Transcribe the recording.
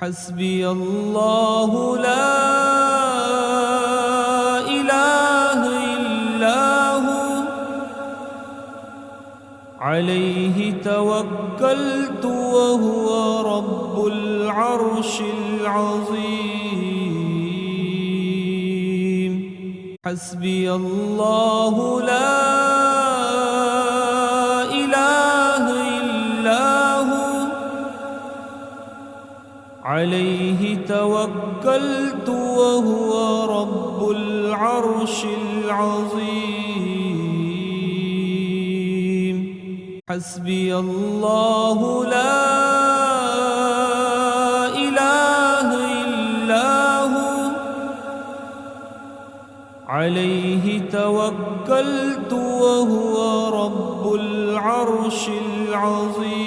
حسبي الله لا إله إلا هو عليه توكلت وهو رب العرش العظيم. حسبي الله لا إله إلا هو عليه توكلت وهو رب العرش العظيم. حسبي الله لا إله إلا هو عليه توكلت وهو رب العرش العظيم.